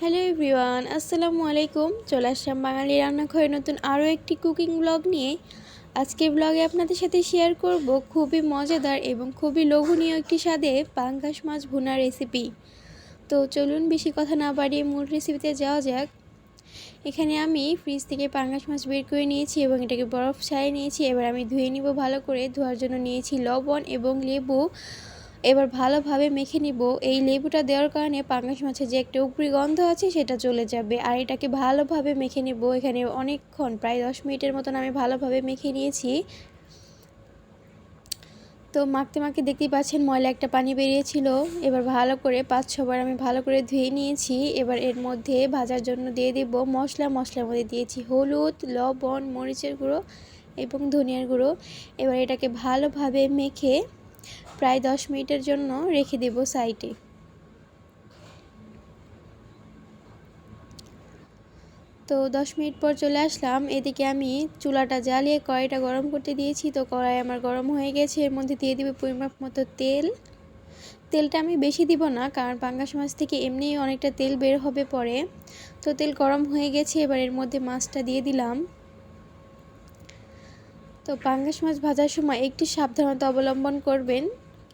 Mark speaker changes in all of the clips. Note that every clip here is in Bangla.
Speaker 1: হ্যালো এভরিওয়ান, আসসালামু আলাইকুম। চলে আসলাম বাঙালি রান্নাঘরে নতুন আরও একটি কুকিং ব্লগ নিয়ে। আজকে ব্লগে আপনাদের সাথে শেয়ার করব খুবই মজাদার এবং খুবই লোভনীয় একটি স্বাদে পাঙ্গাস মাছ ভুনা রেসিপি। তো চলুন বেশি কথা না বাড়িয়ে মূল রেসিপিতে যাওয়া যাক। এখানে আমি ফ্রিজ থেকে পাঙ্গাস মাছ বের করে নিয়েছি এবং এটাকে বরফ ছাড়িয়ে নিয়েছি। এবার আমি ধুয়ে নিব ভালো করে। ধোয়ার জন্য নিয়েছি লবণ এবং লেবু। এবার ভালোভাবে মেখে নিব। এই লেবুটা দেওয়ার কারণে পাঙ্গাস মাছের যে একটা উপরি গন্ধ আছে সেটা চলে যাবে। আর এটাকে ভালোভাবে মেখে নিব। এখানে অনেকক্ষণ প্রায় 10 মিনিটের মতন আমি ভালোভাবে মেখে নিয়েছি। তো মাখতে মাখতে দেখতেই পাচ্ছেন ময়লা একটা পানি বেরিয়েছিল। এবার ভালো করে 5-6 বার আমি ভালো করে ধুয়ে নিয়েছি। এবার এর মধ্যে ভাজার জন্য দিয়ে দেব মশলার মধ্যে দিয়েছি হলুদ, লবণ, মরিচের গুঁড়ো এবং ধনিয়ার গুঁড়ো। এবার এটাকে ভালোভাবে মেখে প্রায় 10 মিনিটের জন্য রেখে দেব সাইডে। তো 10 মিনিট পর চলে আসলাম। এদিকে আমি চুলাটা জ্বালিয়ে কড়াইটা গরম করতে দিয়েছি। তো কড়াই আমার গরম হয়ে গেছে। এর মধ্যে দিয়ে দেব পরিমাপ মতো তেল। তেলটা আমি বেশি দিব না, কারণ পাঙ্গাস মাছ থেকে এমনিই অনেকটা তেল বের হবে পরে। তো তেল গরম হয়ে গেছে। এবার এর মধ্যে মাছটা দিয়ে দিলাম। তো পাঙ্গাস মাছ ভাজার সময় একটু সাবধানতা অবলম্বন করবেন।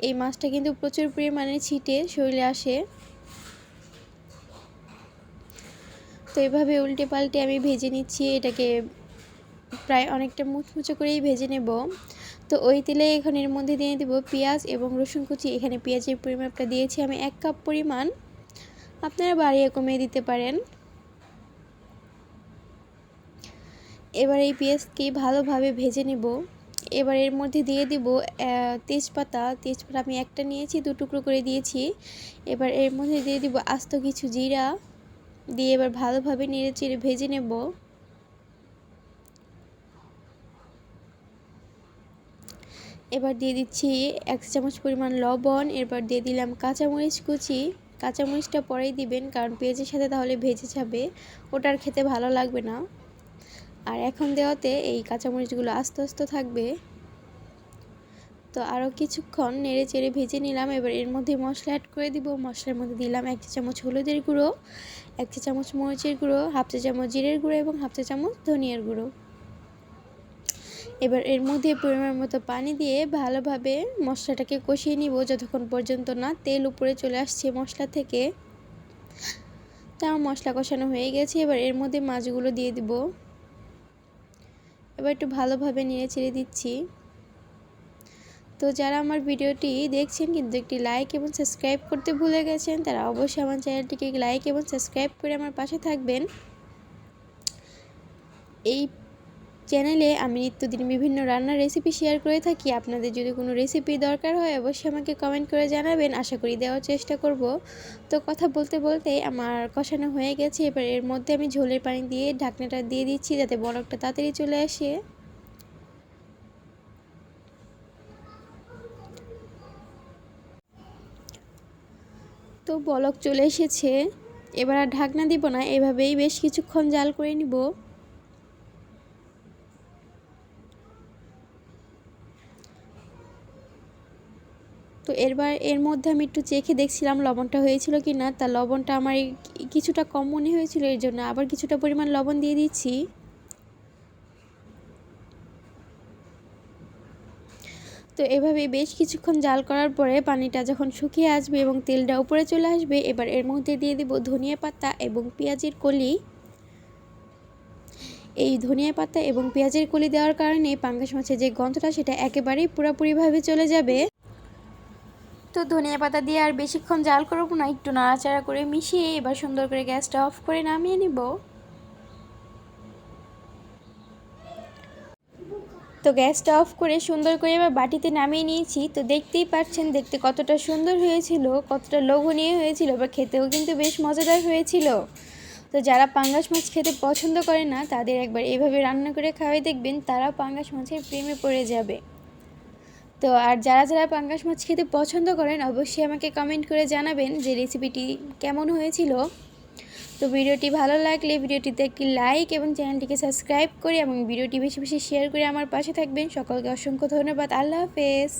Speaker 1: এই মাছটা কিন্তু প্রচুর পরিমাণে ছিটে শরীরে আসে। তো এভাবে উল্টে পাল্টে আমি ভেজে নিচ্ছি। এটাকে প্রায় অনেকটা মুচমুচে করেই ভেজে নেব। তো ওই তেলে এখন এর মধ্যে দিয়ে দেব পেঁয়াজ এবং রসুন কুচি। এখানে পেঁয়াজের পরিমাপটা দিয়েছি আমি 1 কাপ পরিমাণ, আপনারা বাড়িয়ে কমিয়ে দিতে পারেন। এবার এই পেঁয়াজকে ভালোভাবে ভেজে নেব। এবার এর মধ্যে দিয়ে দিব তেজপাতা আমি একটা নিয়েছি, 2 টুকরো করে দিয়েছি। এবার এর মধ্যে দিয়ে দিব আস্ত কিছু জিরা দিয়ে এবার ভালোভাবে নেড়েচেড়ে ভেজে নেব। এবার দিয়ে দিচ্ছি 1 চামচ পরিমাণ লবণ। এরপর দিয়ে দিলাম কাঁচামরিচ কুচি। কাঁচামরিচটা পরেই দিবেন, কারণ পেঁয়াজের সাথে তাহলে ভেজে যাবে, ওটার খেতে ভালো লাগবে না। আর এখন দেওয়াতে এই কাঁচামরিচগুলো আস্তে আস্তে থাকবে। তো আরও কিছুক্ষণ নেড়ে চেড়ে ভেজে নিলাম। এবার এর মধ্যে মশলা অ্যাড করে দিব। মশলার মধ্যে দিলাম 1 চা চামচ হলুদের গুঁড়ো, 1 চা চামচ মরিচের গুঁড়ো, 1/2 চা চামচ জিরের গুঁড়ো এবং 1/2 চা চামচ ধনিয়ার গুঁড়ো। এবার এর মধ্যে পরিমাণ মতো পানি দিয়ে ভালোভাবে মশলাটাকে কষিয়ে নিব যতক্ষণ পর্যন্ত না তেল উপরে চলে আসছে মশলা থেকে। তো আমার মশলা কষানো হয়ে গেছে। এবার এর মধ্যে মাছগুলো দিয়ে দিব। এবার একটু ভালোভাবে নেড়ে চেড়ে দিচ্ছি। তো যারা আমার ভিডিওটি দেখছেন কিন্তু একটি লাইক এবং সাবস্ক্রাইব করতে ভুলে গেছেন, তারা অবশ্যই আমার চ্যানেলটিকে লাইক এবং সাবস্ক্রাইব করে আমার পাশে থাকবেন। এই চ্যানেলে আমি নিত্যদিন বিভিন্ন রান্নার রেসিপি শেয়ার করে থাকি। আপনাদের যদি কোনো রেসিপি দরকার হয় অবশ্যই আমাকে কমেন্ট করে জানাবেন, আশা করি দেওয়ার চেষ্টা করব। তো কথা বলতে বলতে আমার কষানো হয়ে গেছে। এবার এর মধ্যে আমি ঝোলের পানি দিয়ে ঢাকনাটা দিয়ে দিচ্ছি যাতে বরফটা তাড়াতাড়ি চলে আসে। তো বলক চলে এসেছে। এবার আর ঢাকনা দিব না, এভাবেই বেশ কিছুক্ষণ জাল করে নিব। তো এর মধ্যে আমি একটু চেখে দেখছিলাম লবণটা হয়েছিল কি না। তা লবণটা আমার কিছুটা কম মনে হয়েছিল, এর জন্য আবার কিছুটা পরিমাণ লবণ দিয়ে দিচ্ছি। তো এভাবে বেশ কিছুক্ষণ জাল করার পরে পানিটা যখন শুকিয়ে আসবে এবং তেলটা উপরে চলে আসবে, এবার এর মধ্যে দিয়ে দেব ধনিয়া পাতা এবং পেঁয়াজের কলি। এই ধনিয়া পাতা এবং পেঁয়াজের কলি দেওয়ার কারণে পাঙ্গাস মাছের যে গন্ধটা সেটা একেবারেই পুরোপুরিভাবে চলে যাবে। তো ধনিয়া পাতা দিয়ে আর বেশিক্ষণ জাল করবো না, একটু নাড়াচাড়া করে মিশিয়ে এবার সুন্দর করে গ্যাসটা অফ করে নামিয়ে নিব। তো গ্যাসটা অফ করে সুন্দর করে এবার বাটিতে নামিয়ে নিয়েছি। তো দেখতেই পাচ্ছেন দেখতে কতটা সুন্দর হয়েছিল, কতটা লোভনীয় হয়েছিল, বা খেতেও কিন্তু বেশ মজাদার হয়েছিল। তো যারা পাঙ্গাস মাছ খেতে পছন্দ করে না তাদের একবার এইভাবে রান্না করে খাওয়াই দেখবেন, তারা পাঙ্গাস মাছের প্রেমে পড়ে যাবে। তো আর যারা পাঙ্গাস মাছ খেতে পছন্দ করেন অবশ্যই আমাকে কমেন্ট করে জানাবেন যে রেসিপিটি কেমন হয়েছিল। তো ভিডিওটি ভালো লাগলে ভিডিওটিতে একটি লাইক এবং চ্যানেলটিকে সাবস্ক্রাইব করে এবং ভিডিওটি বেশি বেশি শেয়ার করে আমার পাশে থাকবেন। সকলকে অসংখ্য ধন্যবাদ। আল্লাহ হাফেজ।